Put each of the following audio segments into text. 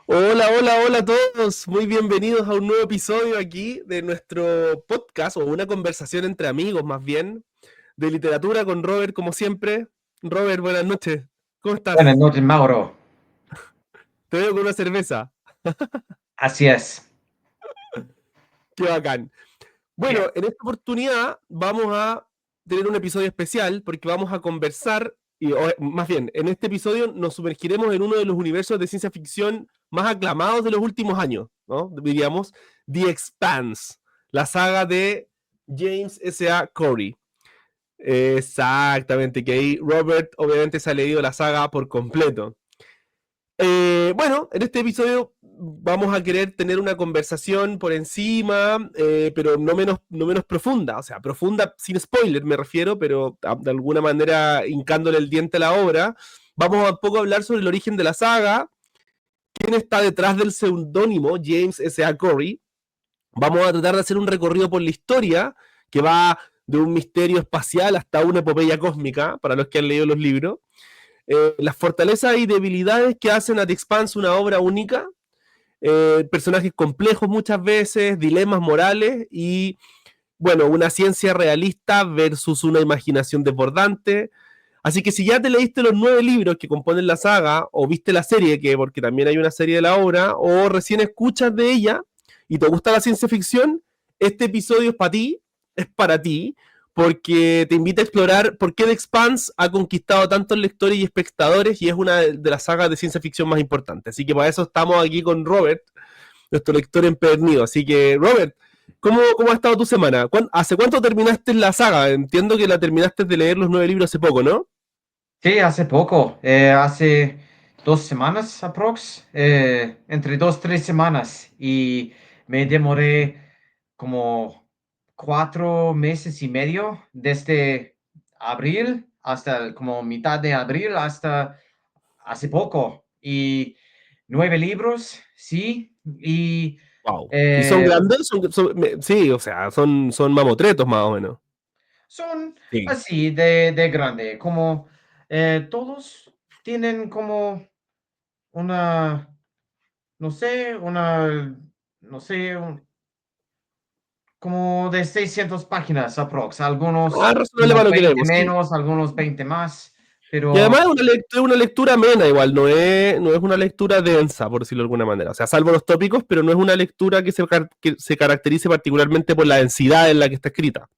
Hola, hola, hola a todos. Muy bienvenidos a un nuevo episodio aquí de nuestro podcast o una conversación entre amigos más bien de literatura con Robert como siempre. Robert, buenas noches. ¿Cómo Buenas estás? noches, Mauro. Te veo con una cerveza. Así es. Qué bacán. Bueno, Bien. en esta oportunidad vamos a tener un episodio especial porque vamos a conversar, más bien, en este episodio nos sumergiremos en uno de los universos de ciencia ficción más aclamados de los últimos años, ¿no? Diríamos, The Expanse, la saga de James S. A. Corey. Exactamente, que ahí Robert obviamente se ha leído la saga por completo. Bueno, en este episodio vamos a querer tener una conversación por encima, pero no menos profunda, o sea, profunda sin spoiler me refiero, pero de alguna manera hincándole el diente a la obra. Vamos a un poco hablar sobre el origen de la saga, quién está detrás del seudónimo James S. A. Corey. Vamos a tratar de hacer un recorrido por la historia que va de un misterio espacial hasta una epopeya cósmica, para los que han leído los libros. Las fortalezas y debilidades que hacen a The Expanse una obra única, personajes complejos muchas veces, dilemas morales y, bueno, una ciencia realista versus una imaginación desbordante. Así que si ya te leíste los 9 libros que componen la saga, o viste la serie, que porque también hay una serie de la obra, o recién escuchas de ella y te gusta la ciencia ficción, este episodio es para ti, es para ti, porque te invita a explorar por qué The Expanse ha conquistado tantos lectores y espectadores y es una de las sagas de ciencia ficción más importantes. Así que para eso estamos aquí con Robert, nuestro lector empedernido. Así que, Robert, ¿cómo ha estado tu semana? ¿Hace cuánto terminaste la saga? Entiendo que la terminaste de leer los 9 libros hace poco, ¿no? Sí, hace poco, hace 2 semanas aprox, entre 2, 3 semanas, y me demoré como 4 meses y medio desde abril hasta como mitad de abril hasta hace poco. Y 9 libros, sí, y Wow. ¿Y son eh, grandes? Sí, o sea, son mamotretos más o menos. son Sí. así de grande, como todos tienen como una, no sé, no sé, como de 600 páginas aprox. Ah, Algunos razonable como para lo que 20 leemos, sí. menos, algunos 20 más, Y además pero es una lectura amena igual, no es una lectura densa, por decirlo de alguna manera. O sea, salvo los tópicos, pero no es una lectura que se caracterice particularmente por la densidad en la que está escrita.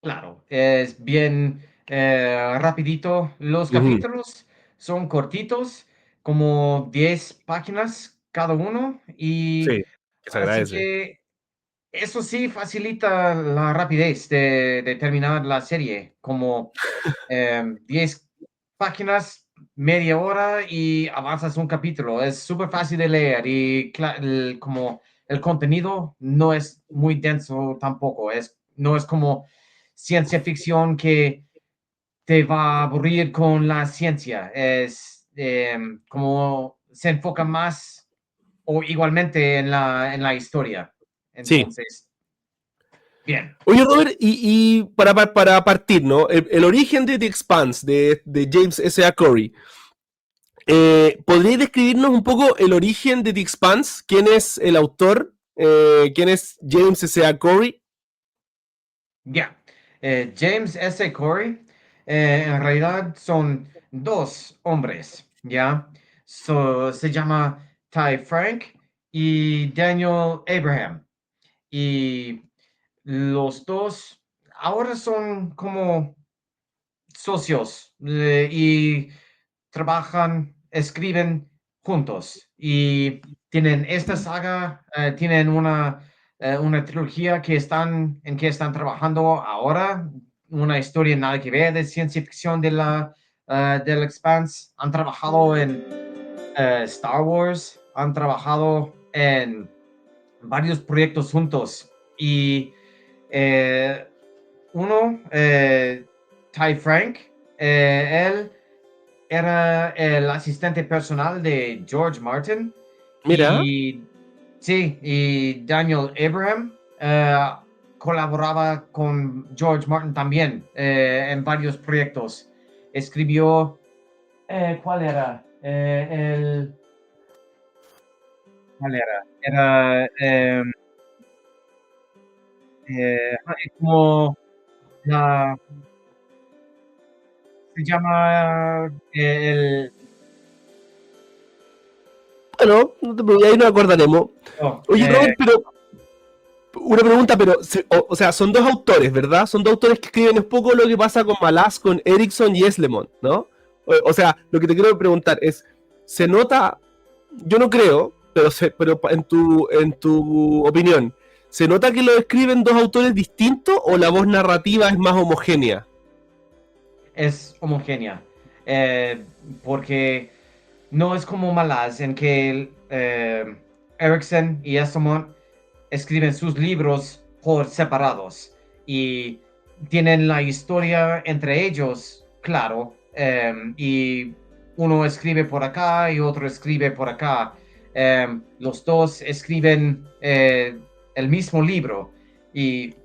claro, es bien rapidito. Los Ujú. capítulos son cortitos, como 10 páginas cada uno, y Sí, que se así agradece. que eso sí facilita la rapidez de terminar la serie, como 10 páginas, media hora y avanzas un capítulo. Es súper fácil de leer y como el contenido no es muy denso tampoco. No es como ciencia ficción que te va a aburrir con la ciencia. Es como se enfoca más o igualmente en la historia. Sí. Entonces, bien. Oye, Robert, y para partir, ¿no? El origen de The Expanse, de James S. A. Corey. ¿Podríais describirnos un poco el origen de The Expanse? ¿Quién es el autor? ¿Quién es James S. A. Corey? Ya. James S. Corey, en realidad son dos hombres, ¿ya? Se llama Ty Frank y Daniel Abraham. Y los dos ahora son como socios, y trabajan, escriben juntos y tienen esta saga, tienen una trilogía en que están trabajando ahora, una historia nada que ver de ciencia ficción del Expanse. Han trabajado en Star Wars, han trabajado en varios proyectos juntos y eh, uno, Ty Frank, él era el asistente personal de George Martin Mira, y sí, y Daniel Abraham colaboraba con George Martin también en varios proyectos. Escribió, ¿cuál era? ¿cuál era? Era, es como la se llama, el Bueno, no te preocupes, ahí nos acordaremos. oh, Oye, Robert, pero una pregunta, pero, o sea, son dos autores, ¿verdad? Son dos autores que escriben un poco lo que pasa con Malas, con Erickson y Eslemon, ¿no? O sea, lo que te quiero preguntar es, ¿se nota, yo no creo, pero en tu opinión, ¿se nota que lo escriben dos autores distintos o la voz narrativa es más homogénea? es homogénea, porque no es como Malaz, en que Erickson y Estomont escriben sus libros por separados y tienen la historia entre ellos, claro, y uno escribe por acá y otro escribe por acá. Los dos escriben el mismo libro y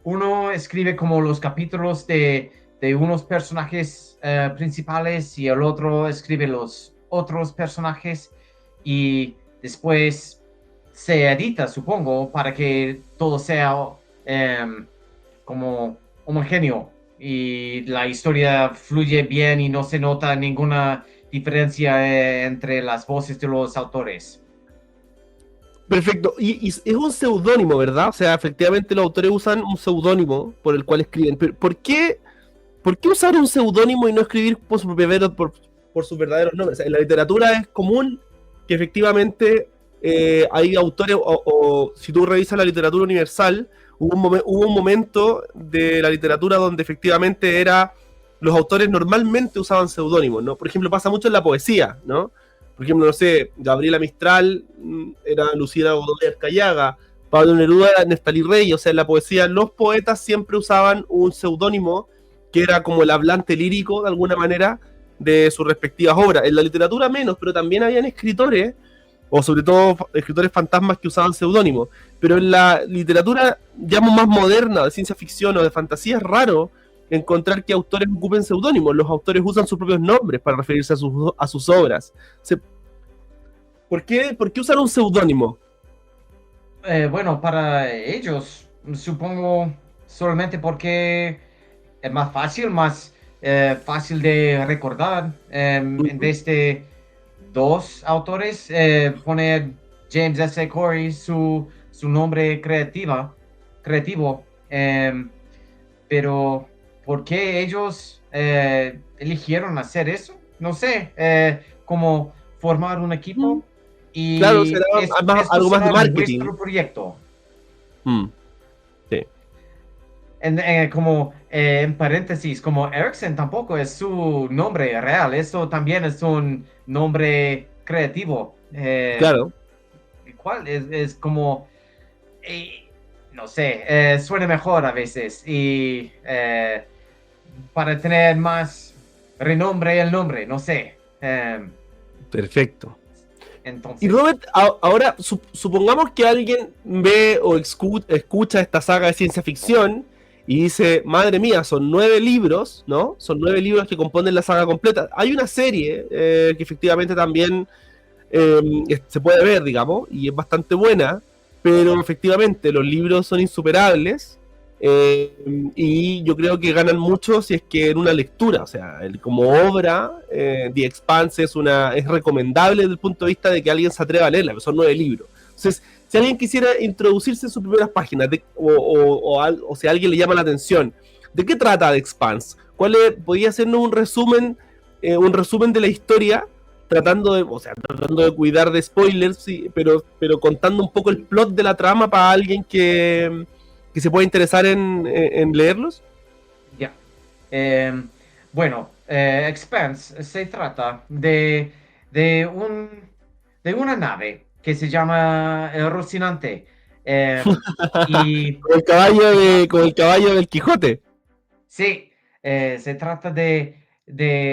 uno escribe como los capítulos de unos personajes principales y el otro escribe los otros personajes y después se edita, supongo, para que todo sea como homogéneo y la historia fluye bien y no se nota ninguna diferencia entre las voces de los autores. Perfecto. Y es un seudónimo, ¿verdad? O sea, efectivamente los autores usan un seudónimo por el cual escriben. Pero ¿por qué usar un seudónimo y no escribir por sus verdaderos nombres? En la literatura es común que efectivamente hay autores, o si tú revisas la literatura universal, hubo un momento de la literatura donde efectivamente los autores normalmente usaban seudónimos, ¿no? Por ejemplo, pasa mucho en la poesía, ¿no? Por ejemplo, no sé, Gabriela Mistral era Lucía Godoy Arcayaga, Pablo Neruda era Nestalí Rey, o sea, en la poesía los poetas siempre usaban un seudónimo que era como el hablante lírico, de alguna manera, de sus respectivas obras. En la literatura menos, pero también habían escritores, o sobre todo escritores fantasmas que usaban seudónimos. Pero en la literatura, digamos, más moderna, de ciencia ficción o de fantasía, es raro encontrar que autores ocupen seudónimos. Los autores usan sus propios nombres para referirse a sus obras. ¿Por qué usar un seudónimo? Bueno, para ellos, supongo solamente porque es más fácil de recordar. En Ujú. vez de dos autores, poner James S. Corey su nombre creativo. Pero, ¿por qué ellos eligieron hacer eso? No sé, como formar un equipo Claro, será y esto algo más de será marketing. nuestro proyecto. Mm, sí. Como en paréntesis, como Ericsson tampoco es su nombre real, eso también es un nombre creativo. Claro. ¿Cuál? Es como, eh, no sé, suena mejor a veces y para tener más renombre el nombre, no sé. Perfecto. Y Entonces, Robert, ahora supongamos que alguien ve o escucha esta saga de ciencia ficción y dice, madre mía, son 9 libros, ¿no? Son 9 libros que componen la saga completa. Hay una serie que efectivamente también se puede ver, digamos, y es bastante buena, pero efectivamente los libros son insuperables eh, y yo creo que ganan mucho si es que en una lectura, o sea, como obra, The Expanse es recomendable desde el punto de vista de que alguien se atreva a leerla, son 9 libros. Entonces, si alguien quisiera introducirse en sus primeras páginas, o si a alguien le llama la atención, ¿de qué trata The Expanse? ¿Podría hacernos un resumen de la historia tratando de cuidar de spoilers, sí, pero contando un poco el plot de la trama para alguien que se pueda interesar en leerlos? ya. Em, bueno, Expanse se trata de de una nave que se llama Rocinante. Em, y Con el caballo del Quijote. sí, se trata de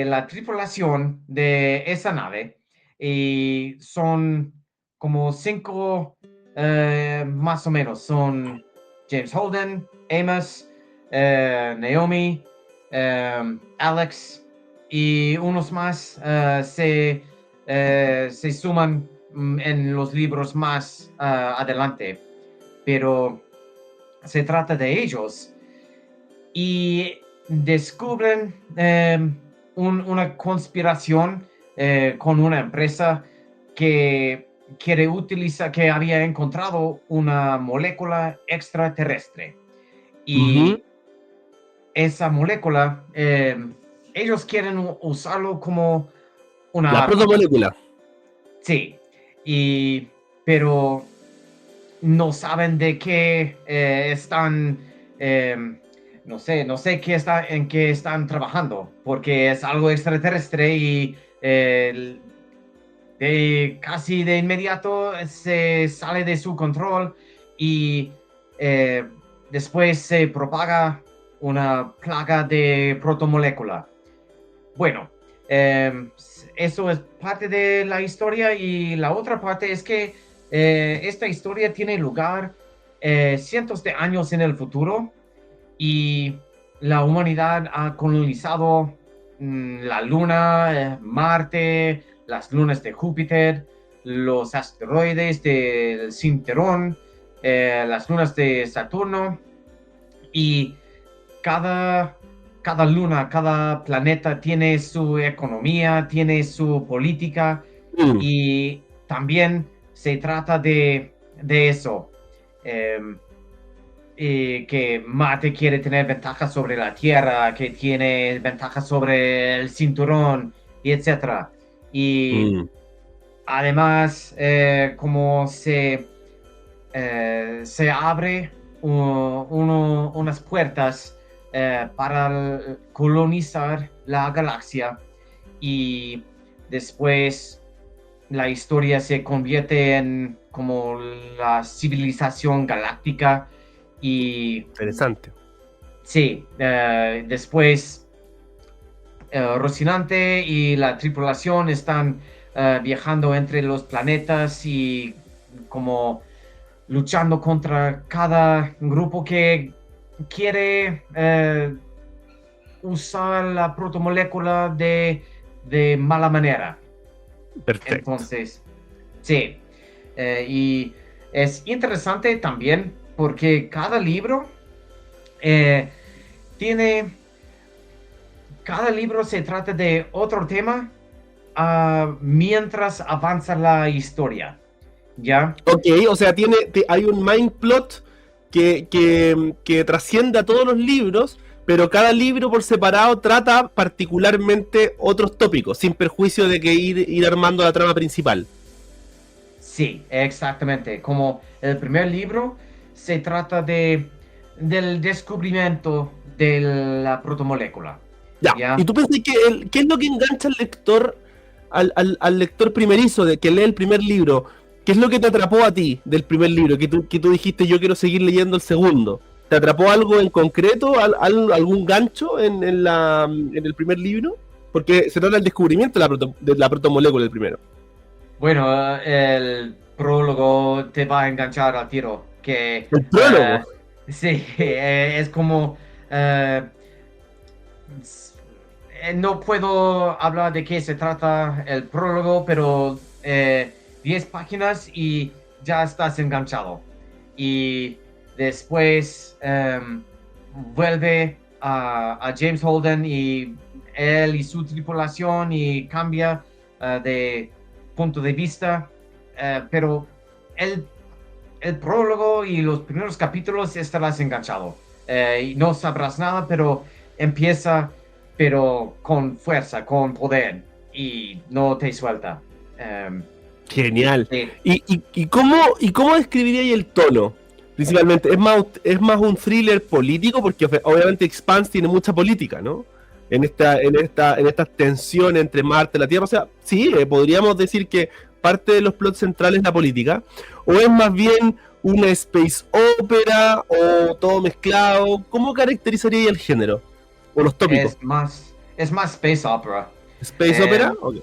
la tripulación de esa nave y son como cinco, más o menos. Son James Holden, Amos, Naomi, Alex y unos más se suman en los libros más adelante, pero se trata de ellos y descubren una conspiración con una empresa que quiere utilizar, que había encontrado una molécula extraterrestre. Ujú. Y esa molécula, ellos quieren usarlo como una La arma. protomolécula. Sí, pero no saben de qué están, no sé en qué están trabajando, porque es algo extraterrestre y casi de inmediato se sale de su control y eh, después se propaga una plaga de protomolécula. Bueno, eso es parte de la historia y la otra parte es que esta historia tiene lugar cientos de años en el futuro y la humanidad ha colonizado la Luna, Marte, las lunas de Júpiter, los asteroides del cinturón, las lunas de Saturno y cada, cada luna, cada planeta tiene su economía, tiene su política Mm, y también se trata de eso. em, que Marte quiere tener ventajas sobre la Tierra, que tiene ventajas sobre el cinturón, y etcétera. Y mm. además, como se abre unas puertas para colonizar la galaxia y después la historia se convierte en como la civilización galáctica y Interesante. sí, después Rocinante y la tripulación están viajando entre los planetas y como luchando contra cada grupo que quiere usar la protomolécula de mala manera. Perfecto. Entonces, sí, y es interesante también porque eh, tiene, cada libro se trata de otro tema mientras avanza la historia, ¿ya? Ok, o sea, hay un main plot que trasciende a todos los libros, pero cada libro por separado trata particularmente otros tópicos, sin perjuicio de que ir armando la trama principal. Sí, exactamente. Como el primer libro se trata del descubrimiento de la protomolécula, Ya, ¿y ¿ya? tú piensas qué es lo que engancha al lector, al lector primerizo, de que lee el primer libro? ¿Qué es lo que te atrapó a ti del primer libro? Que tú dijiste, yo quiero seguir leyendo el segundo. ¿Te atrapó algo en concreto? ¿Algún gancho en el primer libro? Porque se trata del descubrimiento de la protomolécula, el primero. Bueno, el prólogo te va a enganchar al tiro, que El prólogo. sí, es como eh, no puedo hablar de qué se trata el prólogo, pero 10 páginas y ya estás enganchado. Y después vuelve a James Holden y él y su tripulación y cambia de punto de vista, pero el, el prólogo y los primeros capítulos estarás enganchado. Y no sabrás nada, pero empieza, pero con fuerza, con poder, y no te suelta. Um, Genial. sí, ¿Y cómo describiría el tono? Principalmente, ¿es más un thriller político? Porque obviamente Expanse tiene mucha política, ¿no? En esta tensión entre Marte y la Tierra. O sea, sí, podríamos decir que parte de los plots centrales es la política. ¿O es más bien una space opera o todo mezclado? ¿Cómo caracterizaría el género? ¿O los tópicos? es más space opera. ¿Space opera? Um, Ok.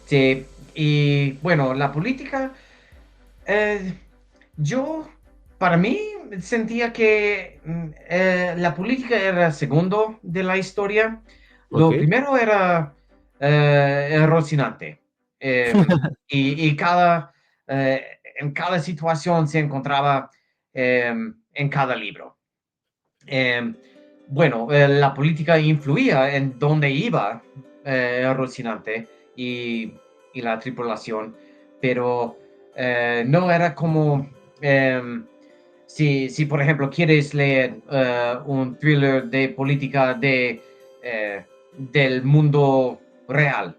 sí, y bueno, la política, eh, yo, para mí, sentía que la política era segundo de la historia. Ok. Lo primero era Rocinante. Y en cada situación se encontraba en cada libro. Bueno, la política influía en dónde iba Rocinante y la tripulación, pero no era como si, por ejemplo, quieres leer un thriller de política del mundo real,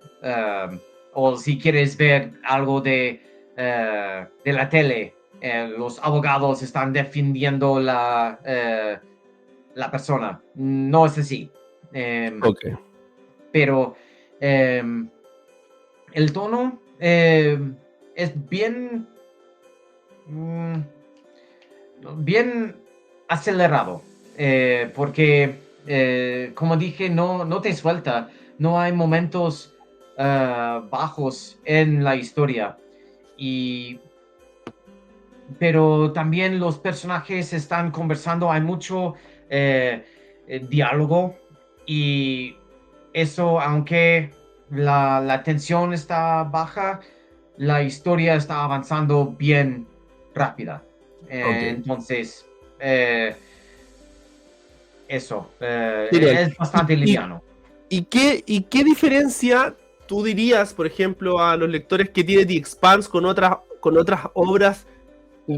o si quieres ver algo de la tele, los abogados están defendiendo la persona. No es así. Ok. Pero el tono es mm, bien acelerado, porque, como dije, no te suelta, no hay momentos bajos en la historia. Y pero también los personajes están conversando, hay mucho diálogo y eso, aunque la tensión está baja, la historia está avanzando bien rápida. Ok. Entonces, eh, eso, Genial. es ¿Y, bastante y, liviano. y qué diferencia tú dirías, por ejemplo, a los lectores que tiene The Expanse con otras obras,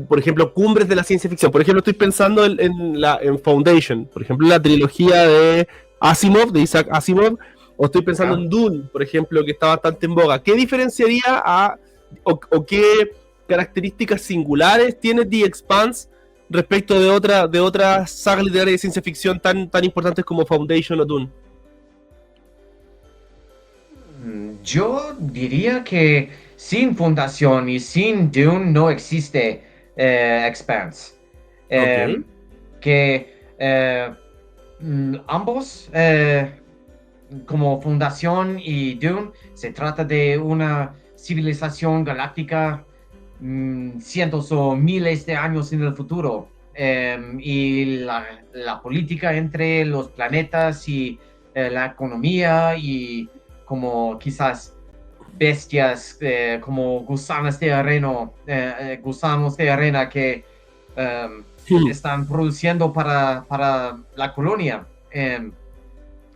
por ejemplo, cumbres de la ciencia ficción? Por ejemplo, estoy pensando en Foundation, por ejemplo, la trilogía de Asimov, de Isaac Asimov, o estoy pensando ¿Ya? en Dune, por ejemplo, que está bastante en boga. ¿Qué diferenciaría o qué características singulares tiene The Expanse respecto de otras sagas literarias de ciencia ficción tan importantes como Foundation o Dune? Yo diría que sin Fundación y sin Dune no existe Expanse. Ok, Em, que ambos, como Fundación y Dune, se trata de una civilización galáctica cientos o miles de años en el futuro. Y la política entre los planetas y la economía y como quizás bestias como gusanos de arena que um, están produciendo para la colonia.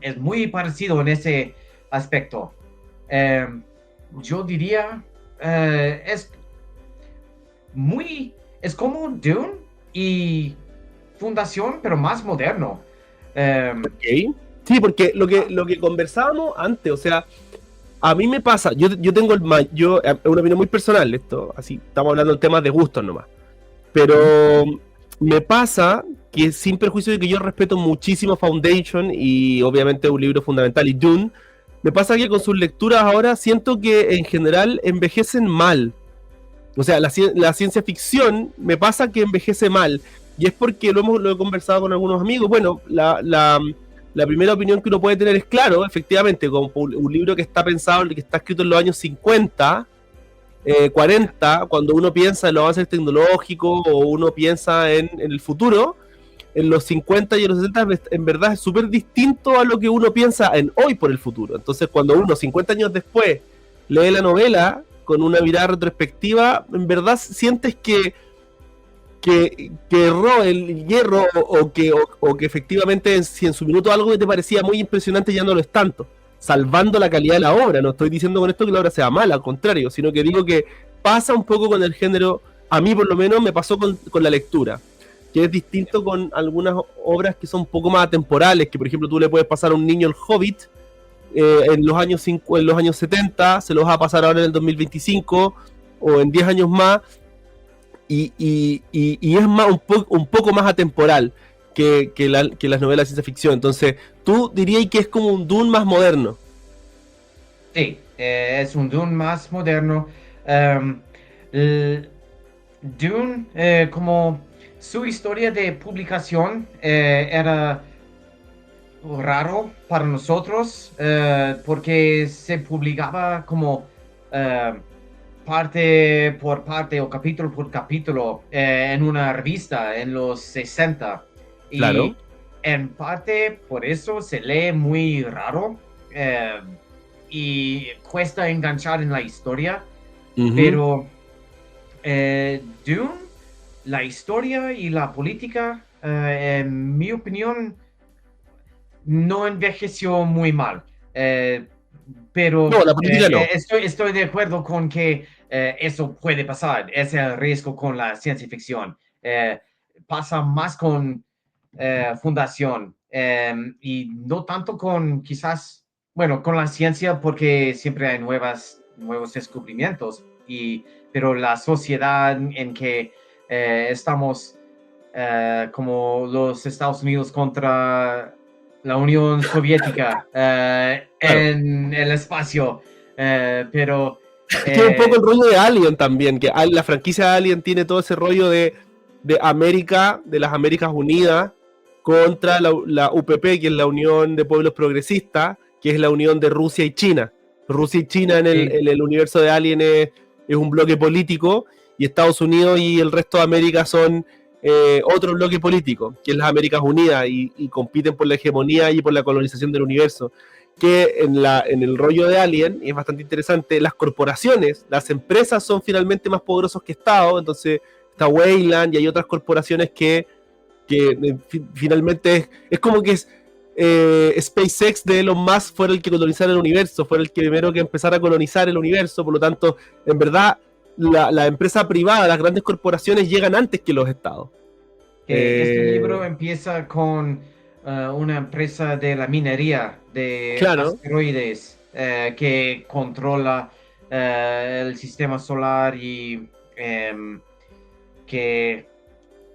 Es muy parecido en ese aspecto. Um, yo diría, es es como Dune y Fundación, pero más moderno. Um, ok. Sí, porque lo que conversábamos antes, o sea, a mí me pasa, yo tengo es una opinión muy personal esto, así, estamos hablando de temas de gustos nomás, pero me pasa que sin perjuicio de que yo respeto muchísimo Foundation y obviamente es un libro fundamental y Dune, me pasa que con sus lecturas ahora siento que en general envejecen mal. O sea, la ciencia ficción me pasa que envejece mal. Y es porque lo he conversado con algunos amigos. Bueno, la primera opinión que uno puede tener es claro, efectivamente, como un libro que está pensado, que está escrito en los años 50, 40, cuando uno piensa en los avances tecnológicos o uno piensa en el futuro, en los 50 y en los 60 en verdad es súper distinto a lo que uno piensa en hoy por el futuro. Entonces, cuando uno 50 años después lee la novela con una mirada retrospectiva, en verdad sientes que erró el hierro o que efectivamente si en su minuto algo que te parecía muy impresionante ya no lo es tanto, salvando la calidad de la obra. No estoy diciendo con esto que la obra sea mala, al contrario, sino que digo que pasa un poco con el género, a mí por lo menos me pasó con la lectura, que es distinto con algunas obras que son un poco más atemporales, que por ejemplo tú le puedes pasar a un niño el Hobbit en los años 70, se los va a pasar ahora en el 2025 o en 10 años más, y es más un poco más atemporal que las novelas de ciencia ficción. Entonces, tú dirías que es como un Dune más moderno. sí, es un Dune más moderno. Um, Dune, como su historia de publicación era raro para nosotros porque se publicaba como eh, parte por parte o capítulo por capítulo en una revista en los 60 Claro. y en parte por eso se lee muy raro. y cuesta enganchar en la historia, Ujú. pero Dune, la historia y la política, en mi opinión, no envejeció muy mal. No, Pero la política no. estoy de acuerdo con que eso puede pasar, es el riesgo con la ciencia ficción. Pasa más con fundación y no tanto con quizás, bueno, con la ciencia porque siempre hay nuevos descubrimientos, pero la sociedad en que estamos como los Estados Unidos contra la Unión Soviética Claro. en el espacio, pero Que es un poco eh, el rollo de Alien también, que la franquicia de Alien tiene todo ese rollo de América, de las Américas Unidas, contra la UPP, que es la Unión de Pueblos Progresistas, que es la unión de Rusia y China. Rusia y China sí, en el universo de Alien es un bloque político, y Estados Unidos y el resto de América son otro bloque político, que es las Américas Unidas, y compiten por la hegemonía y por la colonización del universo. Que en el rollo de Alien, y es bastante interesante, las corporaciones, las empresas son finalmente más poderosos que Estado, entonces está Weyland y hay otras corporaciones que finalmente es como que SpaceX de Elon Musk fuera el que colonizara el universo, fuera el que primero que empezara a colonizar el universo, por lo tanto, en verdad, la empresa privada, las grandes corporaciones llegan antes que los estados. que este libro Eh, empieza con una empresa de la minería de claro, asteroides que controla el sistema solar y que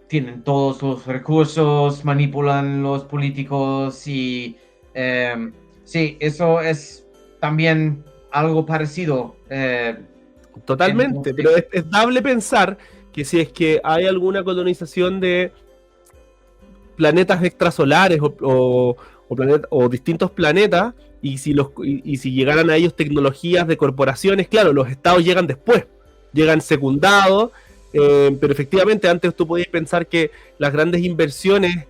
tienen todos los recursos, manipulan los políticos y sí, eso es también algo parecido. totalmente, pero Entonces, es dable pensar que si es que hay alguna colonización de planetas extrasolares o distintos planetas, y si llegaran a ellos tecnologías de corporaciones, claro, los estados llegan después, llegan secundados, pero efectivamente antes tú podías pensar que las grandes inversiones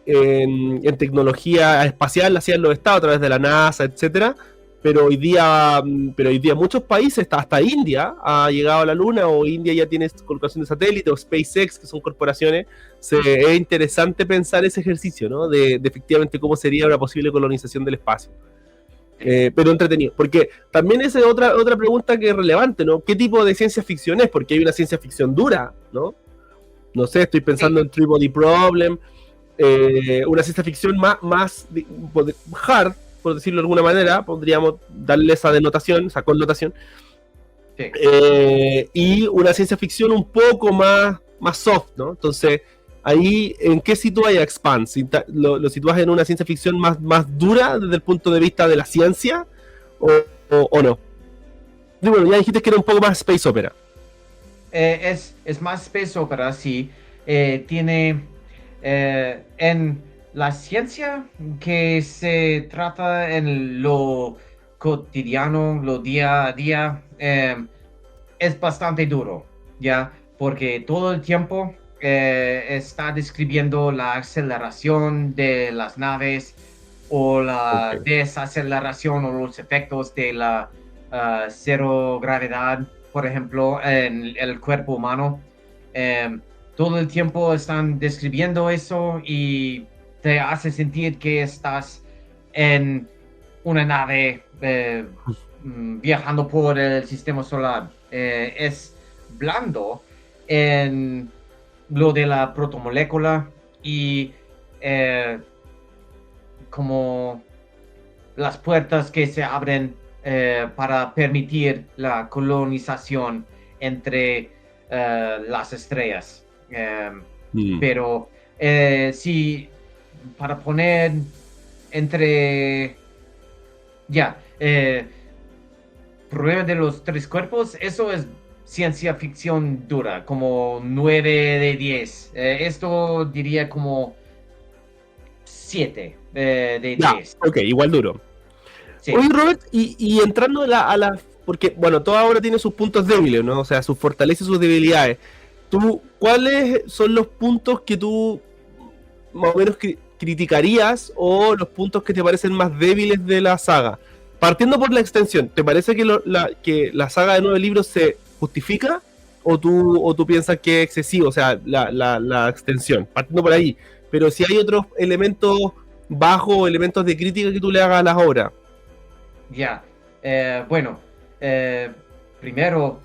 en tecnología espacial las hacían los estados a través de la NASA, etcétera. Pero hoy día muchos países, hasta India ha llegado a la Luna, o India ya tiene colocación de satélite, o SpaceX, que son corporaciones. Es interesante pensar ese ejercicio, ¿no? De efectivamente cómo sería una posible colonización del espacio. sí, Pero entretenido, porque también esa es otra pregunta que es relevante, ¿no? ¿Qué tipo de ciencia ficción es? Porque hay una ciencia ficción dura, ¿no? No sé, estoy pensando sí, en Three Body Problem, una ciencia ficción más hard, por decirlo de alguna manera, podríamos darle esa denotación, esa connotación, sí. y una ciencia ficción un poco más soft, ¿no? Entonces, ahí, ¿en qué sitúas a Expanse? ¿Lo sitúas en una ciencia ficción más dura desde el punto de vista de la ciencia o, o no? Y bueno, ya dijiste que era un poco más space opera. Es más espeso, pero así tiene en la ciencia que se trata en lo cotidiano, lo día a día, es bastante duro, ¿ya? Porque todo el tiempo está describiendo la aceleración de las naves o la Okay. desaceleración o los efectos de la cero gravedad, por ejemplo, en el cuerpo humano. Eh, Todo el tiempo están describiendo eso y te hace sentir que estás en una nave viajando por el sistema solar. Es blando en lo de la protomolécula y eh, como las puertas que se abren para permitir la colonización entre las estrellas. Mm. Pero sí, para poner entre, ya, problema de los tres cuerpos, eso es ciencia ficción dura, como 9 de 10. Esto diría como 7 de 10. Ok, igual duro. Oye, Sí. Robert, y entrando porque, bueno, todo ahora tiene sus puntos débiles, ¿no? O sea, sus fortalezas y sus debilidades. ¿Cuáles son los puntos que tú más o menos criticarías, o los puntos que te parecen más débiles de la saga? partiendo por la extensión, ¿te parece que, que la saga de 9 libros se justifica? O tú piensas que es excesivo, o sea, la extensión, partiendo por ahí. Pero si hay otros elementos bajos, elementos de crítica que tú le hagas a las obras. Ya, bueno, primero,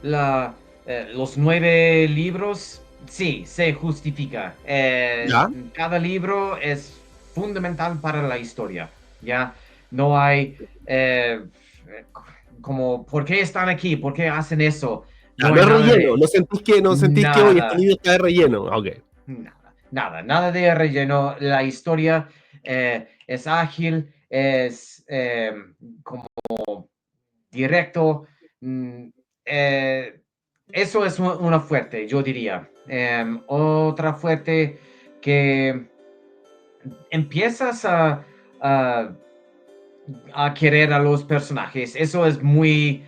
los 9 libros, sí, se justifica. ¿Ya? Cada libro es fundamental para la historia, ¿ya? No hay como, ¿por qué están aquí? ¿Por qué hacen eso? Ya, No no hay es nada relleno, de no sentís que hoy este nada. libro está de relleno. Ok. Nada de relleno. La historia es ágil, es como directo. mm, eh, Eso es una fuerte, yo diría. Otra fuerte que empiezas a, a querer a los personajes. Eso es muy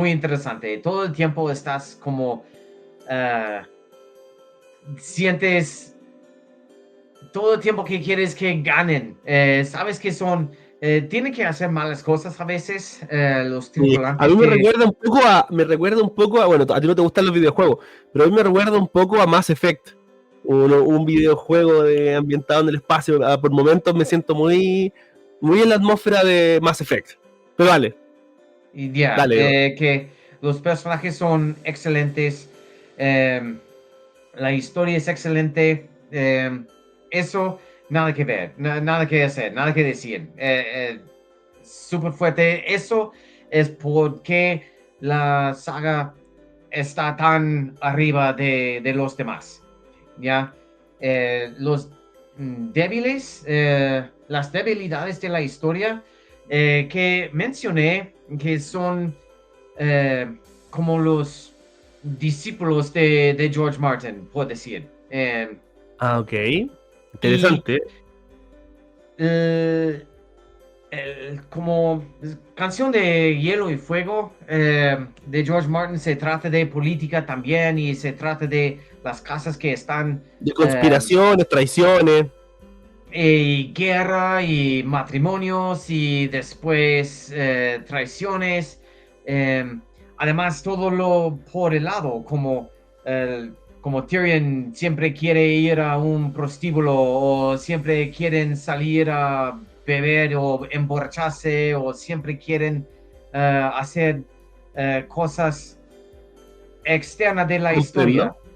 interesante. Todo el tiempo estás como eh, sientes todo el tiempo que quieres que ganen. Sabes que tienen que hacer malas cosas a veces, los A mí tripulantes que... me recuerda un poco a, bueno, a ti no te gustan los videojuegos, pero a mí me recuerda un poco a Mass Effect, un videojuego ambientado en el espacio. Por momentos me siento muy en la atmósfera de Mass Effect. Pero dale, Y ya, dale. que los personajes son excelentes, la historia es excelente, eso nada que ver, nada que hacer, nada que decir. Súper fuerte. Eso es porque la saga está tan arriba de los demás. ¿Ya? Los débiles, las debilidades de la historia que mencioné, que son como los discípulos de George Martin, puedo decir. Ah, ok. Y Interesante. eh, como Canción de Hielo y Fuego de George Martin se trata de política también y se trata de las casas que están De conspiraciones, traiciones. y guerra y matrimonios y después traiciones. Además, todo lo por el lado, como Tyrion siempre quiere ir a un prostíbulo o siempre quieren salir a beber o emborracharse o siempre quieren hacer cosas externas de la historia. Comprendo.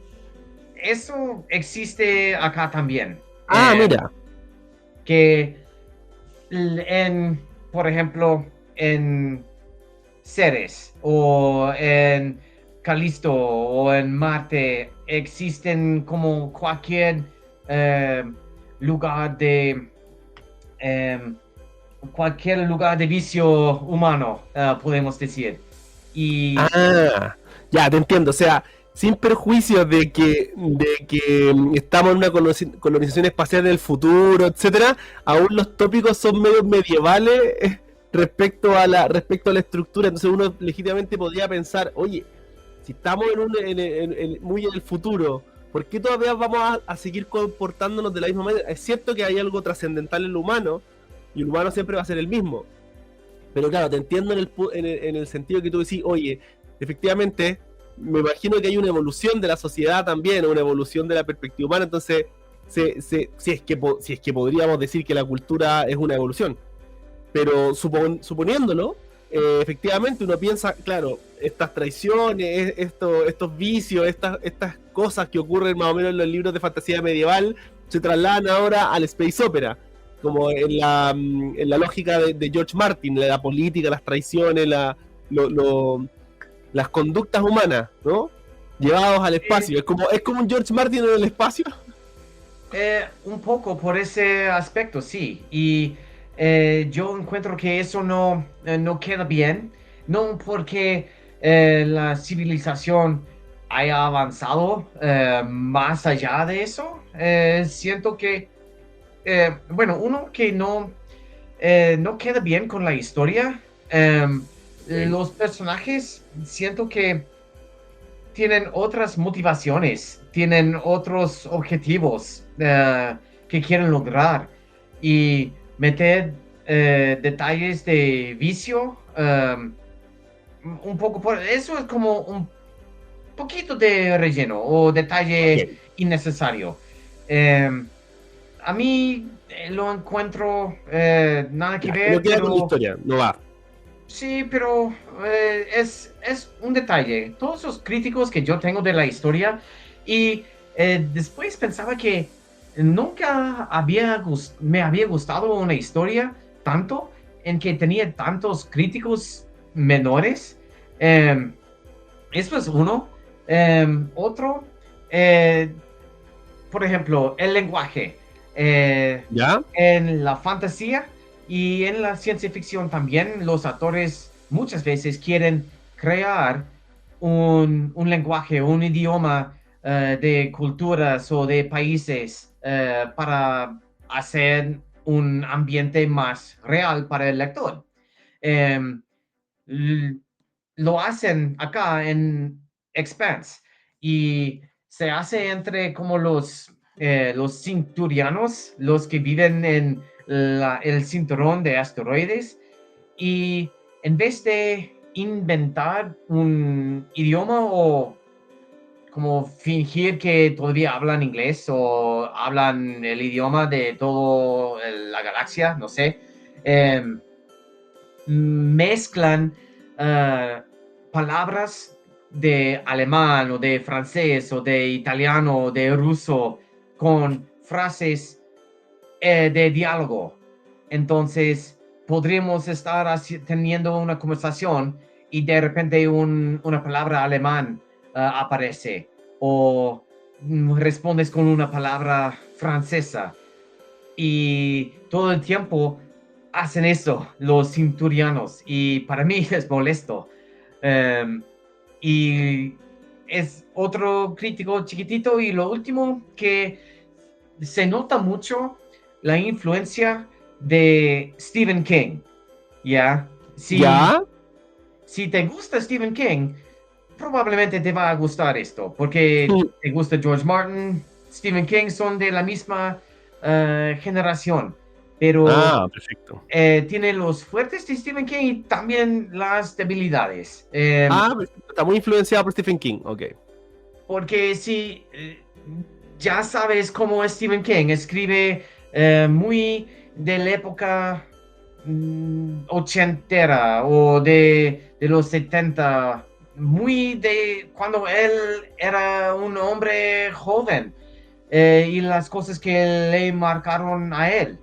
Eso existe acá también. Ah, mira. Que por ejemplo, en Ceres o en Calisto o en Marte existen como eh, lugar de em, cualquier lugar de vicio humano, podemos decir. Y Ah, ya, te entiendo. O sea, sin perjuicio de que estamos en una colonización espacial del futuro, etcétera, aún los tópicos son medios medievales respecto a la estructura. Entonces uno legítimamente podría pensar, oye, si estamos muy en el futuro, ¿por qué todavía vamos a seguir comportándonos de la misma manera? Es cierto que hay algo trascendental en lo humano, y el humano siempre va a ser el mismo. Pero claro, te entiendo en el sentido que tú decís, oye, efectivamente, me imagino que hay una evolución de la sociedad también, una evolución de la perspectiva humana, entonces, si es que podríamos decir que la cultura es una evolución. Pero suponiéndolo, efectivamente uno piensa, claro, estas traiciones, estos vicios, estas cosas que ocurren más o menos en los libros de fantasía medieval, se trasladan ahora al space opera, como en la lógica de George Martin, la política, las traiciones, lo- lo- las conductas humanas, ¿no? Llevados al espacio. Es como un George Martin en el espacio. un poco por ese aspecto, sí. Y yo encuentro que eso no queda bien, no porque la civilización haya avanzado más allá de eso. Siento que, bueno, uno que no queda bien con la historia. Ok. Los personajes, siento que tienen otras motivaciones, tienen otros objetivos que quieren lograr y meter detalles de vicio, un poco por eso es como un poquito de relleno o detalle Ok. innecesario. A mí lo encuentro nada que Ya, que no ver, queda con la pero historia, no va. sí, pero es un detalle. Todos los críticos que yo tengo de la historia y después pensaba que nunca me había gustado una historia tanto en que tenía tantos críticos menores. Em, Eso es uno. Otro, eh, por ejemplo, el lenguaje. ¿Ya? En la fantasía y en la ciencia ficción también, los actores muchas veces quieren crear un lenguaje, un idioma de culturas o de países para hacer un ambiente más real para el lector. Em, l- lo hacen acá en Expanse y se hace entre como los cinturianos, los que viven en el cinturón de asteroides, y en vez de inventar un idioma o como fingir que todavía hablan inglés o hablan el idioma de toda la galaxia, no sé, em, mezclan ah, palabras de alemán o de francés o de italiano o de ruso con frases de diálogo. Entonces, podríamos estar teniendo una conversación y de repente una palabra alemán aparece o respondes con una palabra francesa y todo el tiempo hacen eso los cinturianos y para mí es molesto. Em, y es otro crítico chiquitito y lo último que se nota mucho la influencia de Stephen King, ¿ya? Si, ¿Ya? si te gusta Stephen King, probablemente te va a gustar esto, porque te gusta George Martin, Stephen King son de la misma generación, pero Ah, perfecto. tiene los fuertes de Stephen King y también las debilidades. Ah, perfecto. Está muy influenciado por Stephen King. Ok. Porque si ya sabes cómo es Stephen King, escribe muy de la época ochentera o de los 70, muy de cuando él era un hombre joven y las cosas que le marcaron a él.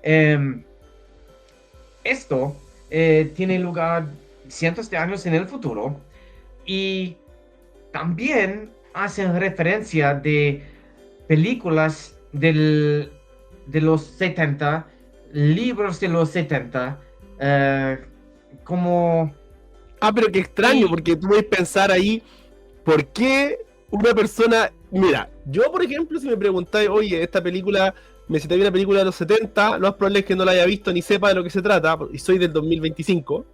Em, Esto tiene lugar cientos de años en el futuro y también hacen referencia de películas de los 70, libros de los 70, eh, como... Ah, pero qué extraño, Y porque tú puedes pensar ahí, ¿por qué una persona... Mira, yo por ejemplo, si me preguntáis, oye, esta película, me citáis una película de los 70, lo más probable es que no la haya visto ni sepa de lo que se trata, y soy del 2025.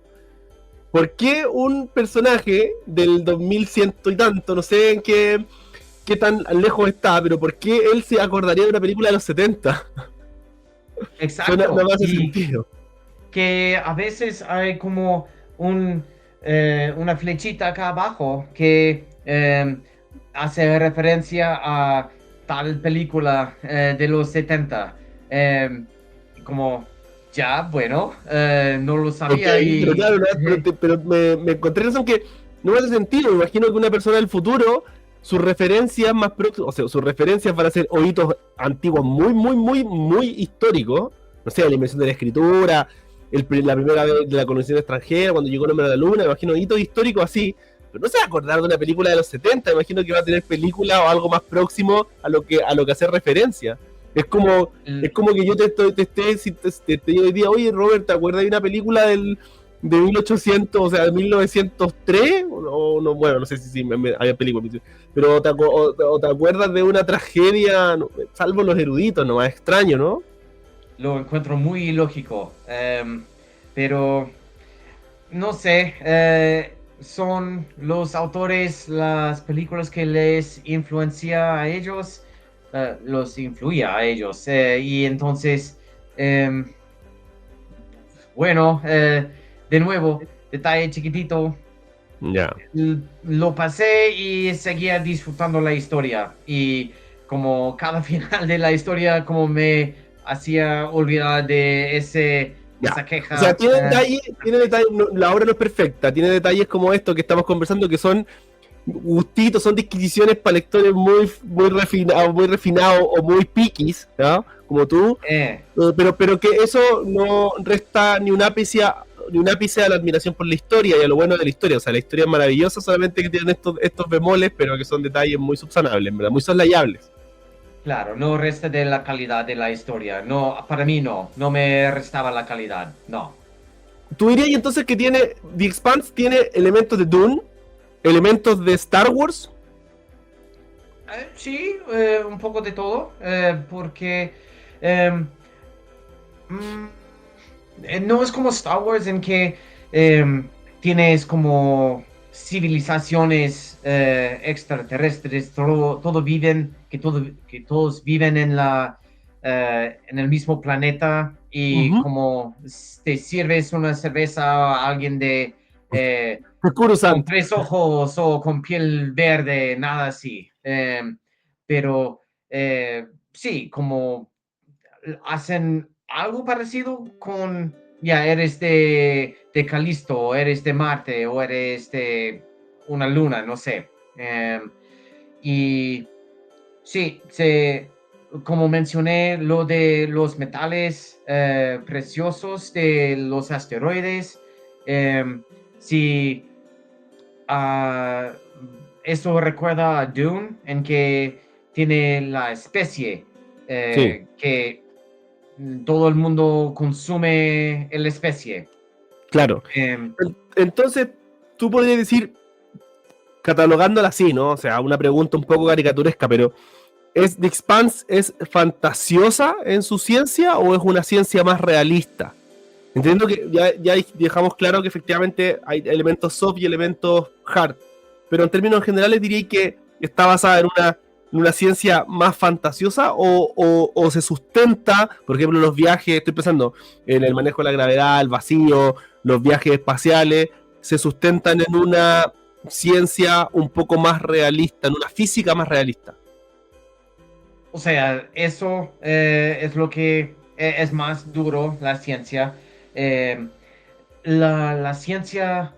¿Por qué un personaje del 2100 y tanto, no sé en qué tan lejos está, pero por qué él se acordaría de una película de los 70? Eso no, no exacto, me hace y sentido. que a veces hay como una flechita acá abajo que hace referencia a tal película de los 70. Como, ya, bueno, no lo Ok, sabía pero y claro, pero me encontré razón que no me hace sentido. Me imagino que una persona del futuro, sus referencias más próximas, o sea, sus referencias van a ser o hitos antiguos muy, muy, muy, muy históricos. No sé, la invención de la escritura, la primera vez de la colonización extranjera, cuando llegó el hombre a la luna, me imagino hitos históricos así. Pero no se va a acordar de una película de los 70, me imagino que va a tener película o algo más próximo a lo que hace referencia. Es como, es l- como que yo te esté, si te digo hoy día, oye Robert, ¿te acuerdas de una película de 1800, o sea, de 1903? O no, bueno, no sé si había películas, pero o te acuerdas de una tragedia, salvo los eruditos, no más extraño, ¿no? lo encuentro muy ilógico. Pero no sé, son los autores, las películas que les influencia a ellos, los influye a ellos. Y entonces, em, Bueno, de nuevo, detalle chiquitito, Ya. lo pasé y seguía disfrutando la historia. Y como cada final de la historia, como me hacía olvidar de Ya. esa O sea, queja. tiene detalles, la obra no es perfecta, tiene detalles como esto que estamos conversando que son gustitos, son disquisiciones para lectores muy refinados o muy piquis, ¿no? Como tú, Eh, pero que eso no resta ni un ápice a la admiración por la historia y a lo bueno de la historia. O sea, la historia es maravillosa, solamente que tienen estos bemoles, pero que son detalles muy subsanables, ¿verdad? Muy soslayables. claro, no resta de la calidad de la historia. No, para mí no me restaba la calidad, no. ¿Tú dirías entonces que tiene The Expanse tiene elementos de Dune, elementos de Star Wars? Sí, un poco de todo, porque em, mm, no es como Star Wars en que tienes como civilizaciones extraterrestres, todo viven, que todos viven en el mismo planeta y Ujú. como te sirves una cerveza a alguien con Coruscant. 3 ojos o con piel verde, nada así. Pero sí, como hacen algo parecido con, ya, eres de Calisto, o eres de Marte, o eres de una luna, no sé. Y sí, como mencioné, lo de los metales preciosos de los asteroides, sí, ah, eso recuerda a Dune, en que tiene la especie Sí, que todo el mundo consume la especie. claro. Em, Entonces, tú podrías decir, catalogándola así, ¿no? O sea, una pregunta un poco caricaturesca, pero ¿es The Expanse es fantasiosa en su ciencia o es una ciencia más realista? Entiendo que ya dejamos claro que efectivamente hay elementos soft y elementos hard, pero en términos generales diría que está basada en una ciencia más fantasiosa o se sustenta, por ejemplo, los viajes, estoy pensando en el manejo de la gravedad, el vacío, los viajes espaciales, se sustentan en una ciencia un poco más realista, en una física más realista. o sea, eso es lo que es más duro, la ciencia. Em, la ciencia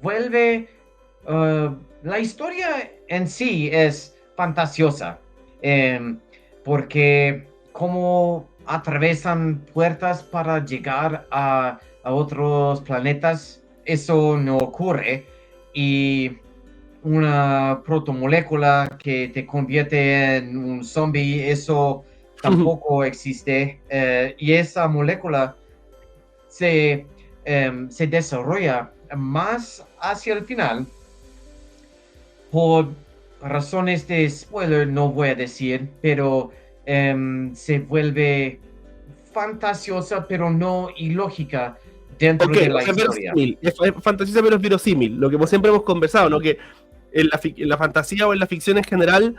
vuelve, la historia en sí es fantasiosa, porque como atravesan puertas para llegar a otros planetas, eso no ocurre. Y una protomolécula que te convierte en un zombie, eso tampoco existe. Y esa molécula se desarrolla más hacia el final por razones de spoiler, no voy a decir, pero se vuelve fantasiosa, pero no ilógica dentro Ok, de o la sea, es historia. verosímil, es fantasiosa pero es verosímil, lo que siempre hemos conversado, ¿no? Que en la fantasía o en la ficción en general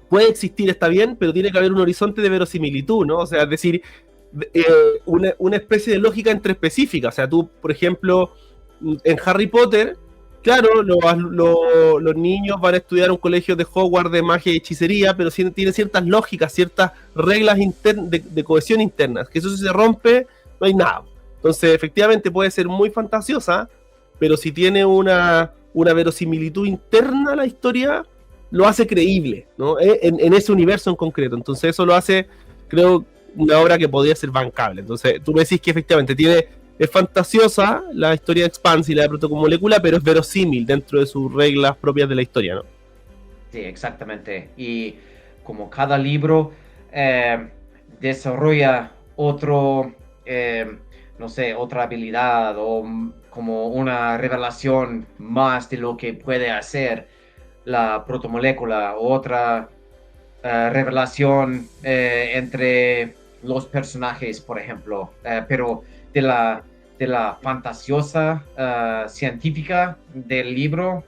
puede existir, está bien, pero tiene que haber un horizonte de verosimilitud, ¿no? O sea, es decir, eh, una especie de lógica entre específica. O sea, tú, por ejemplo, en Harry Potter, claro, los niños van a estudiar un colegio de Hogwarts de magia y hechicería, pero tiene ciertas lógicas, ciertas reglas de cohesión internas, que eso si se rompe, no hay nada. Entonces, efectivamente puede ser muy fantasiosa, pero si tiene una verosimilitud interna a la historia, lo hace creíble, ¿no? En ese universo en concreto. Entonces eso lo hace, creo, una obra que podría ser bancable. Entonces tú me decís que efectivamente es fantasiosa la historia de Expanse y la de Protomolécula, pero es verosímil dentro de sus reglas propias de la historia, ¿no? Sí, exactamente. Y como cada libro desarrolla no sé, otra habilidad o como una revelación más de lo que puede hacer la protomolécula, o otra revelación entre los personajes, por ejemplo, pero de la fantasiosa científica del libro,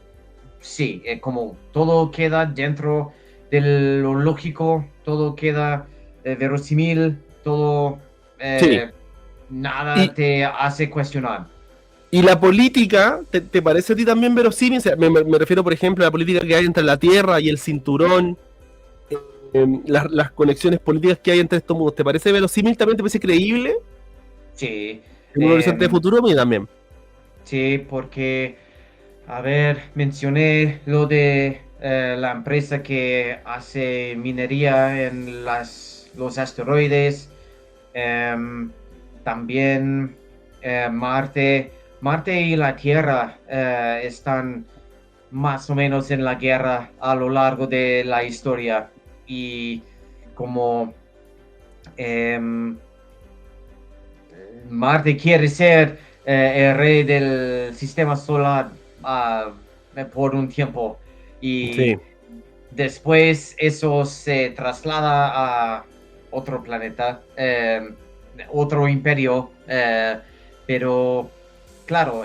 sí, como todo queda dentro de lo lógico, todo queda verosímil, todo Sí, eh, nada Y, te hace cuestionar. y la política, ¿te parece a ti también verosímil? O sea, me refiero, por ejemplo, a la política que hay entre la Tierra y el cinturón, las conexiones políticas que hay entre estos mundos. ¿Te parece verosímil también? ¿Te parece creíble Sí, en un horizonte de em, futuro? A mí también. sí, porque, a ver, mencioné lo de la empresa que hace minería en los asteroides. Em, También Marte y la Tierra están más o menos en la guerra a lo largo de la historia. Y como em, Marte quiere ser el rey del sistema solar por un tiempo, y Sí, después eso se traslada a otro planeta, otro imperio, pero claro,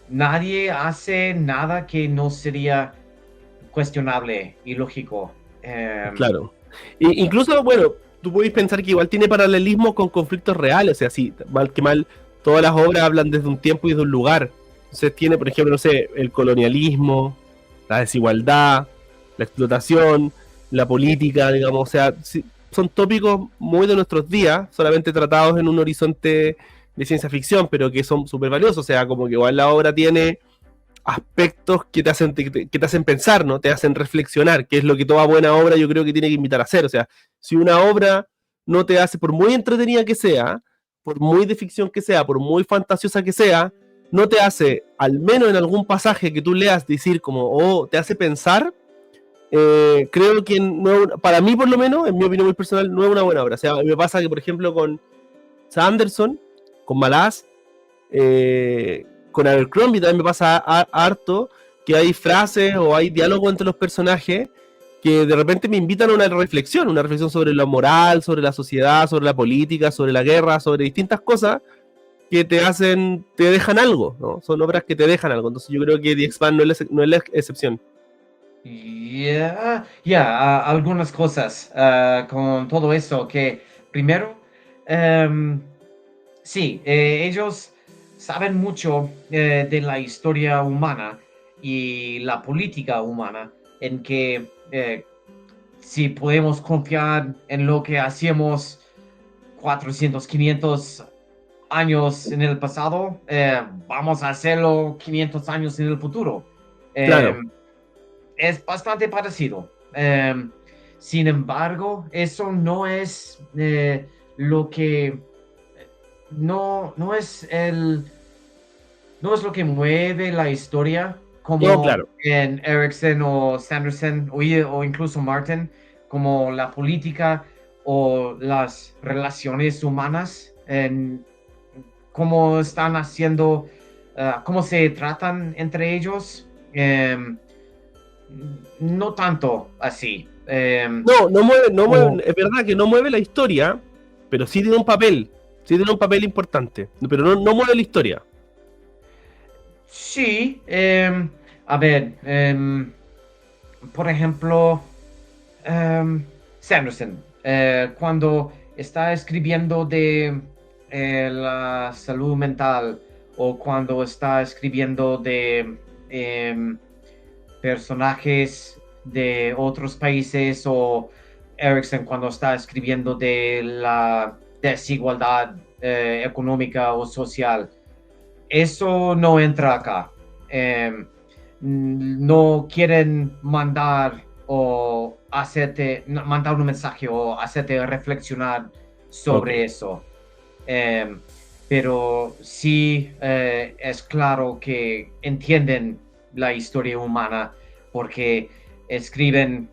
nadie hace nada que no sería cuestionable y lógico. claro. Incluso, bueno, tú podés pensar que igual tiene paralelismo con conflictos reales, o sea, sí, mal que mal, todas las obras hablan desde un tiempo y de un lugar. Entonces tiene, por ejemplo, no sé, el colonialismo, la desigualdad, la explotación, la política, digamos, o sea, sí, son tópicos muy de nuestros días, solamente tratados en un horizonte de ciencia ficción, pero que son súper valiosos, o sea, como que igual la obra tiene aspectos que te hacen pensar, ¿no? Te hacen reflexionar, que es lo que toda buena obra yo creo que tiene que invitar a hacer. O sea, si una obra no te hace, por muy entretenida que sea, por muy de ficción que sea, por muy fantasiosa que sea, no te hace, al menos en algún pasaje que tú leas, decir como, oh, te hace pensar, creo que no, para mí por lo menos, en mi opinión muy personal, no es una buena obra. O sea, me pasa que, por ejemplo, con Sanderson, con Malaz, con Abercrombie también me pasa harto que hay frases o hay diálogo entre los personajes que de repente me invitan a una reflexión sobre la moral, sobre la sociedad, sobre la política, sobre la guerra, sobre distintas cosas que te hacen, te dejan algo, ¿no? Son obras que te dejan algo. Entonces yo creo que The Expanse no es la excepción. Algunas cosas con todo eso, que primero, sí, ellos saben mucho de la historia humana y la política humana, en que si podemos confiar en lo que hacíamos 400, 500 años en el pasado, vamos a hacerlo 500 años en el futuro. Eh, Claro, es bastante parecido. Sin embargo, eso no es lo que no es no es lo que mueve la historia, no, como claro. en Erickson o Sanderson o incluso Martin, como la política o las relaciones humanas, en cómo están haciendo, cómo se tratan entre ellos. No tanto así. No mueve, Como, es verdad que no mueve la historia, pero sí tiene un papel importante, pero no mueve la historia. sí, a ver, por ejemplo, Sanderson, cuando está escribiendo de la salud mental, o cuando está escribiendo de personajes de otros países, o Erickson cuando está escribiendo de la desigualdad económica o social. Eso no entra acá. No quieren mandar un mensaje o hacerte reflexionar Ok. sobre eso. Em, pero sí, es claro que entienden la historia humana, porque escriben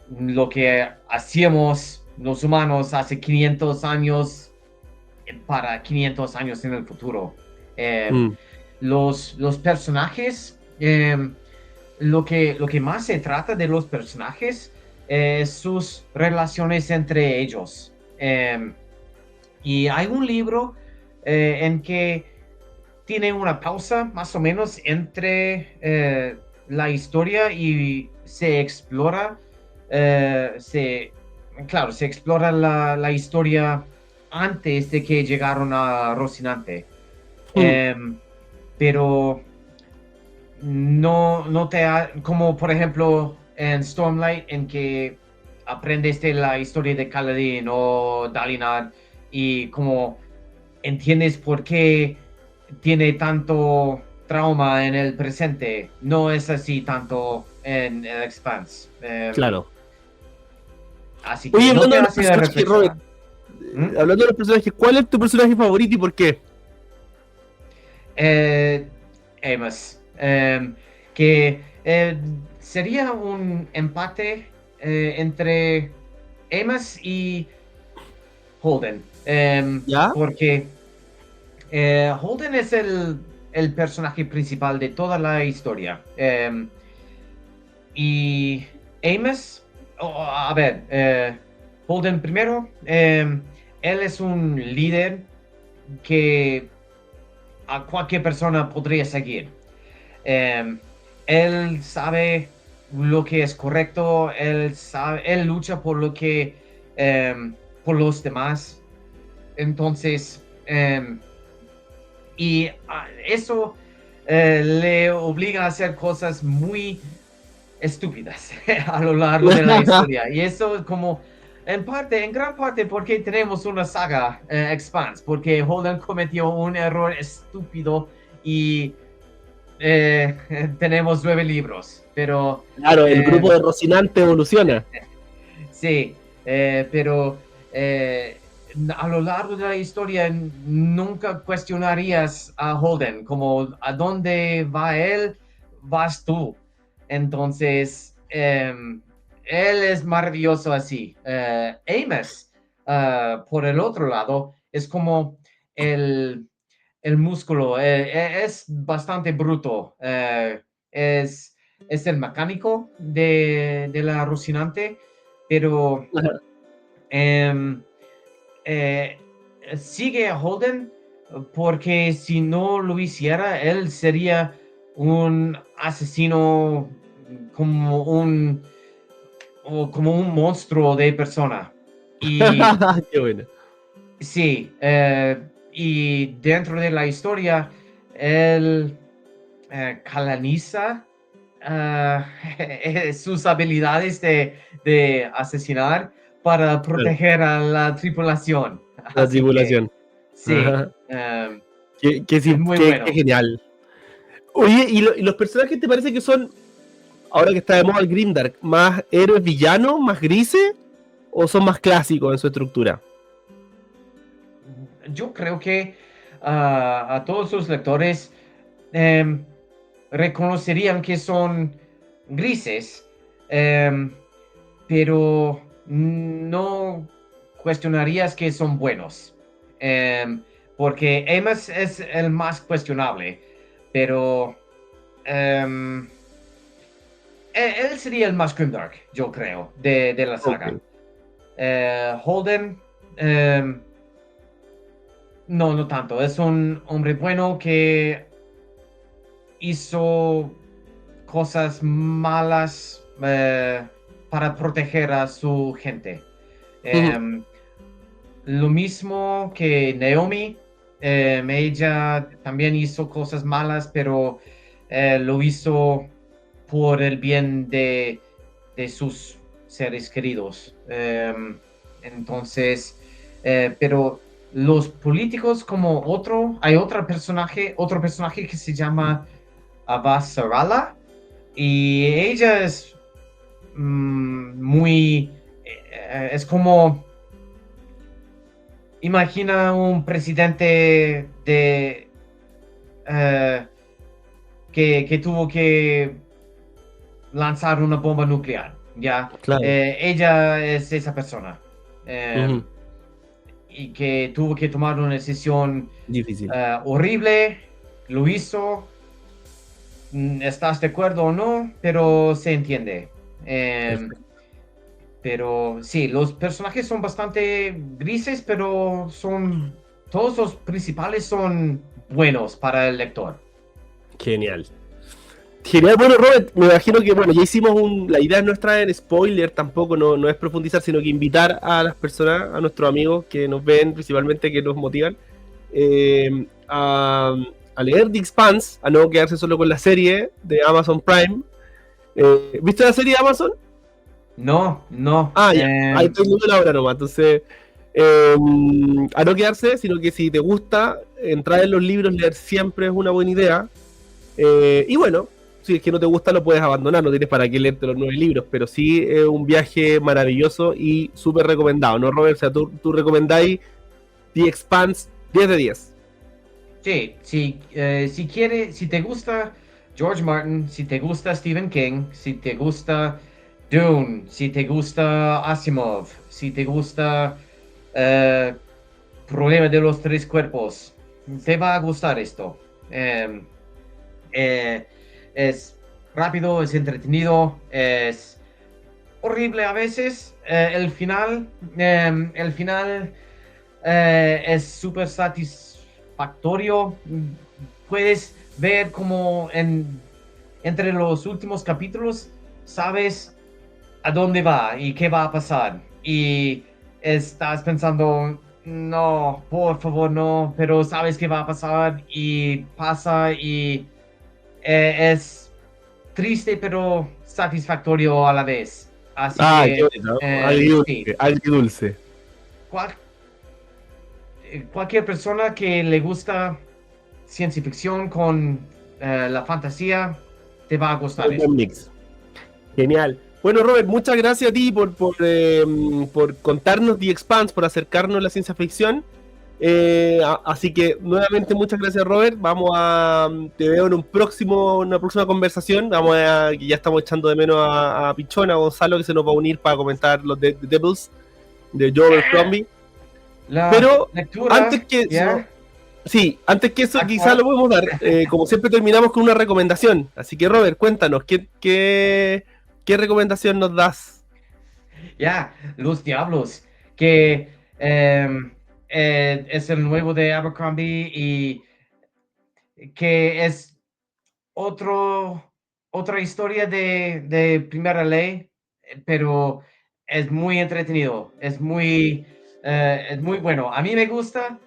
lo que hacíamos los humanos hace 500 años para 500 años en el futuro. Mm, Los personajes, lo que más se trata de los personajes es sus relaciones entre ellos. Y hay un libro en que tiene una pausa más o menos entre la historia, y se explora, claro, se explora la historia antes de que llegaron a Rocinante. Hmm. Pero no como por ejemplo en Stormlight, en que aprendes de la historia de Kaladin o Dalinar y como entiendes por qué tiene tanto trauma en el presente. No es así tanto en el Expanse. Claro. Así Oye, que no hablando te de los hace personajes, Robert, reflexionar. ¿Mm? hablando de los personajes, ¿cuál es tu personaje favorito y por qué? Amos. Que sería un empate entre Amos y Holden. ¿Ya? Porque Holden es el personaje principal de toda la historia. Y Amos, a ver, Holden primero, él es un líder que a cualquier persona podría seguir. Eh, Él sabe lo que es correcto, él lucha por lo que, por los demás. Entonces, y eso le obliga a hacer cosas muy estúpidas a lo largo de la historia. Y eso como en gran parte porque tenemos una saga Expanse, porque Holden cometió un error estúpido y tenemos 9 libros, pero Claro, el eh, grupo de Rocinante evoluciona. sí, pero eh, a lo largo de la historia nunca cuestionarías a Holden, como a dónde va él, vas tú. Entonces, él es maravilloso así. Amos, por el otro lado, es como el, el músculo, es bastante bruto. Es el mecánico de la Rocinante, pero Ajá. em, eh, sigue a Holden porque si no lo hiciera, él sería un asesino como como un monstruo de persona. Y Qué bueno. sí, y dentro de la historia, él canaliza sus habilidades de asesinar para Claro, proteger a la tripulación. la Así que tripulación. sí, Ajá. Qué, es muy qué bueno. genial. Oye, ¿y los personajes te parece que son, ahora que está de moda el Grimdark, más héroes villanos, más grises, o son más clásicos en su estructura? Yo creo que a todos sus lectores em, reconocerían que son grises, em, pero no cuestionarías que son buenos. Em, Porque Amos es el más cuestionable, pero em, él sería el más grimdark, yo creo, de la Ok. saga. Holden, no tanto. Es un hombre bueno que hizo cosas malas para proteger a su gente. Ujú. Em, lo mismo que Naomi, ella también hizo cosas malas, pero lo hizo por el bien de sus seres queridos. Entonces, pero los políticos como hay otro personaje que se llama Avasarala y ella es muy, es como, imagina un presidente eh, que tuvo que lanzar una bomba nuclear, ¿ya? Claro. Ella es esa persona Ujú. y que tuvo que tomar una decisión Difícil. horrible, lo hizo, estás de acuerdo o no, pero se entiende. Em, Perfecto. pero sí, los personajes son bastante grises, pero todos los principales son buenos para el lector. Genial. Genial, bueno Robert, me imagino que bueno, ya hicimos la idea nuestra en spoiler, tampoco no es profundizar, sino que invitar a las personas, a nuestros amigos que nos ven, principalmente que nos motivan, a leer The Expanse, a no quedarse solo con la serie de Amazon Prime. ¿Viste la serie de Amazon? No. Ah, ya, ahí estoy viendo la hora nomás, entonces a no quedarse, sino que si te gusta, entrar en los libros, leer siempre es una buena idea. Y bueno, si es que no te gusta lo puedes abandonar, no tienes para qué leerte los 9 libros, pero sí es un viaje maravilloso y súper recomendado, ¿no, Robert? O sea, tú recomendáis The Expanse 10 de 10. Sí, si te gusta George Martin, si te gusta Stephen King, si te gusta Dune, si te gusta Asimov, si te gusta eh, Problema de los Tres Cuerpos, te va a gustar esto. Eh, eh, es rápido, es entretenido, es horrible a veces. El final es súper satisfactorio. Puedes ver como entre los últimos capítulos sabes a dónde va y qué va a pasar. Y estás pensando, no, por favor, no, pero sabes qué va a pasar y pasa y es triste pero satisfactorio a la vez. Así Ah, qué que bonito, sí, agridulce, agridulce. cual- cualquier persona que le gusta ciencia ficción con la fantasía, te va a gustar Un buen esto. mix. Genial. Bueno, Robert, muchas gracias a ti por contarnos The Expanse, por acercarnos a la ciencia ficción. Así que nuevamente muchas gracias, Robert. Te veo en una próxima conversación. Que ya estamos echando de menos a Pichón, a Gonzalo, que se nos va a unir para comentar los The Devils de Joel Crombie. La Pero lectura, antes que eso, ¿ya? sí, antes que eso quizás Actual, lo podemos dar. Como siempre terminamos con una recomendación. Así que Robert, cuéntanos, ¿qué recomendación nos das? ya, Los Diablos, que es el nuevo de Abercrombie y que es otra historia de Primera Ley, pero es muy entretenido, es muy bueno. A mí me gusta,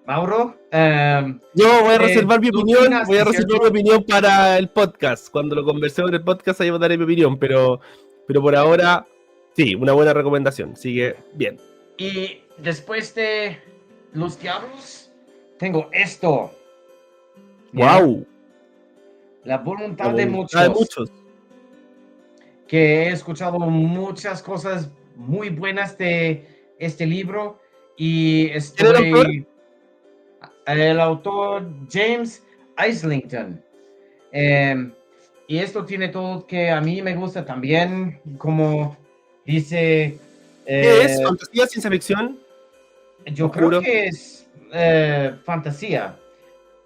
Mauro. Yo voy a reservar mi Lo opinión, voy terminaste, a reservar mi ¿cierto? opinión para el podcast. Cuando lo conversemos en el podcast, ahí daré mi opinión, pero por ahora, sí, una buena recomendación. Sigue bien. Y después de Los Diablos, tengo esto, ¿ya? ¡Wow! La La voluntad de voluntad de muchos, muchos. que he escuchado muchas cosas muy buenas de este libro y ¿Quién era el autor? el autor James Islington. Eh, y esto tiene todo que a mí me gusta también, como dice, ¿Qué es? eh, ¿Fantasía, ciencia ficción? yo creo Oscuro. que es fantasía.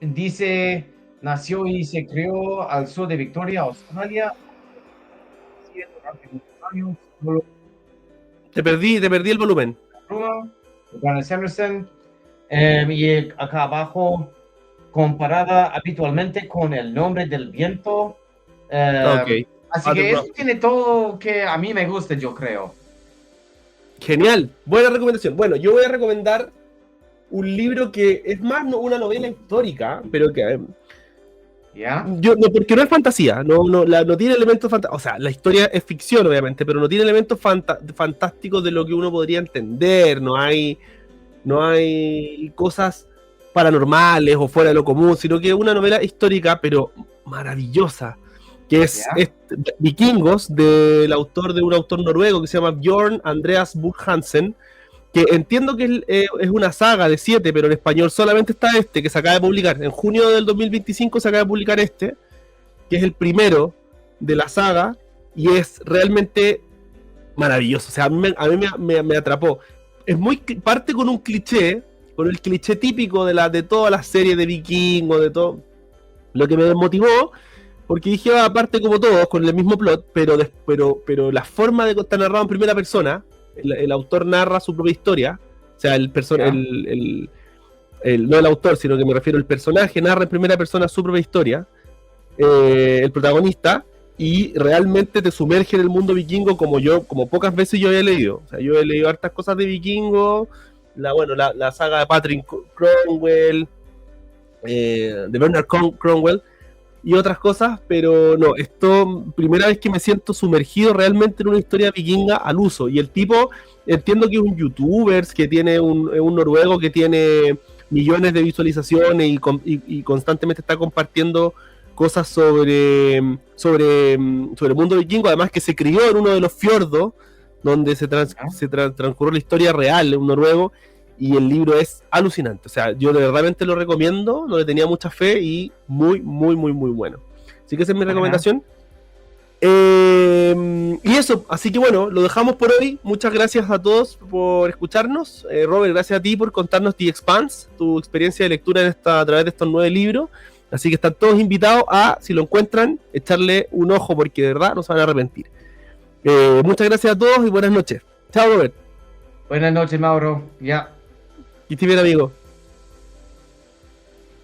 Dice, nació y se crió al sur de Victoria, Australia, durante muchos años, solo Te perdí el volumen. Bruno, Brandon Sanderson, y acá abajo, comparada habitualmente con El nombre del viento. Ok. Así Other que eso Brother. tiene todo que a mí me gusta, yo creo. Genial. Buena recomendación. Bueno, yo voy a recomendar un libro que es más una novela histórica, pero que ¿Ya? porque no es fantasía, no tiene elementos fantásticos. O sea, la historia es ficción, obviamente, pero no tiene elementos fantásticos de lo que uno podría entender. No hay cosas paranormales o fuera de lo común, sino que es una novela histórica, pero maravillosa, que ¿Ya? Vikingos, de un autor noruego que se llama Bjorn Andreas Buch Hansen, que entiendo que es una saga de 7, pero en español solamente está este, que se acaba de publicar. En junio del 2025 se acaba de publicar este, que es el primero de la saga, y es realmente maravilloso. O sea, a mí me atrapó. Parte con el cliché típico de todas las series de vikingos, de todo. Lo que me motivó, porque dije, aparte como todos, con el mismo plot, pero la forma de estar narrado en primera persona, el autor narra su propia historia, o sea, ¿Ya? no el autor, sino que me refiero al personaje, narra en primera persona su propia historia, el protagonista, y realmente te sumerge en el mundo vikingo como pocas veces yo había leído. O sea, yo he leído hartas cosas de vikingo, la saga de Patrick Cromwell, de Bernard Cromwell y otras cosas, pero no, esto primera vez que me siento sumergido realmente en una historia vikinga al uso. Y el tipo, entiendo que es un youtuber, que tiene un noruego que tiene millones de visualizaciones y constantemente está compartiendo cosas sobre el mundo vikingo, además que se crió en uno de los fiordos donde transcurrió la historia real, un noruego, y el libro es alucinante. O sea, yo realmente lo recomiendo, no le tenía mucha fe y muy, muy, muy, muy bueno. Así que esa es mi recomendación. Y eso, así que bueno, lo dejamos por hoy. Muchas gracias a todos por escucharnos. Robert, gracias a ti por contarnos The Expanse, tu experiencia de lectura a través de estos 9 libros. Así que están todos invitados a, si lo encuentran, echarle un ojo porque de verdad no se van a arrepentir. Muchas gracias a todos y buenas noches. Chao, Robert. Buenas noches, Mauro. Ya. Y estés bien, amigo.